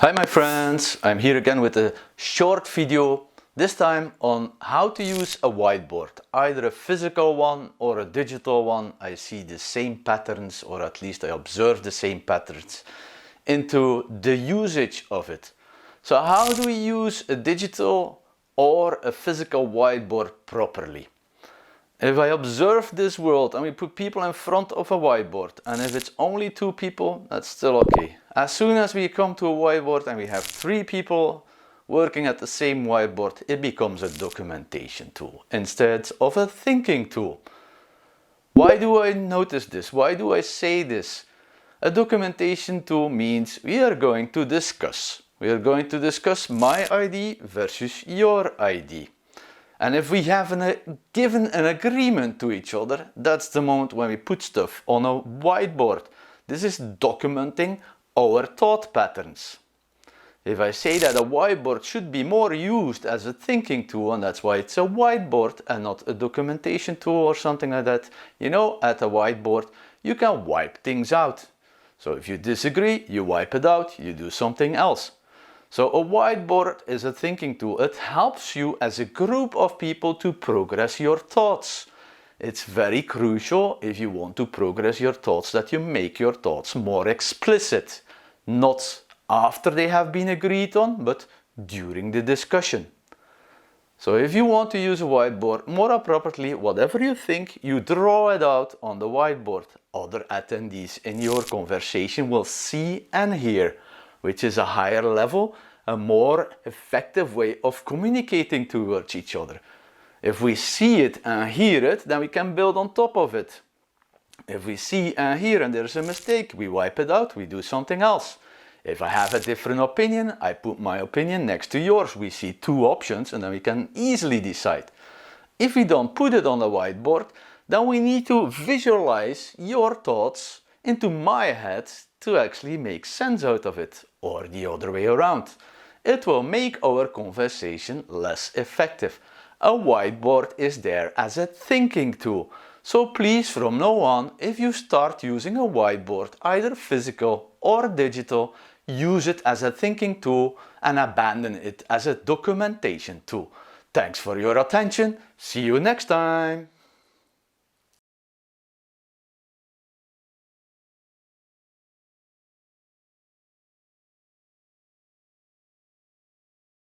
Hi my friends, I'm here again with a short video, this time on how to use a whiteboard, either a physical one or a digital one. I see the same patterns, or at least I observe the same patterns into the usage of it. So how do we use a digital or a physical whiteboard properly? If I observe this world and we put people in front of a whiteboard, and if it's only two people, that's still okay. As soon as we come to a whiteboard and we have three people working at the same whiteboard, it becomes a documentation tool instead of a thinking tool. Why do I notice this? Why do I say this? A documentation tool means we are going to discuss. We are going to discuss my ID versus your ID. And if we have given an agreement to each other, that's the moment when we put stuff on a whiteboard. This is documenting our thought patterns. If I say that a whiteboard should be more used as a thinking tool, and that's why it's a whiteboard and not a documentation tool or something like that, you know, at a whiteboard you can wipe things out. So if you disagree, you wipe it out, you do something else. So a whiteboard is a thinking tool. It helps you as a group of people to progress your thoughts. It's very crucial if you want to progress your thoughts that you make your thoughts more explicit. Not after they have been agreed on, but during the discussion. So if you want to use a whiteboard more appropriately, whatever you think, you draw it out on the whiteboard. Other attendees in your conversation will see and hear, which is a higher level, a more effective way of communicating towards each other. If we see it and hear it, then we can build on top of it. If we see and hear and there's a mistake, we wipe it out, we do something else. If I have a different opinion, I put my opinion next to yours. We see two options and then we can easily decide. If we don't put it on the whiteboard, then we need to visualize your thoughts into my head to actually make sense out of it, or the other way around. It will make our conversation less effective. A whiteboard is there as a thinking tool. So please, from now on, if you start using a whiteboard, either physical or digital, use it as a thinking tool and abandon it as a documentation tool. Thanks for your attention. See you next time.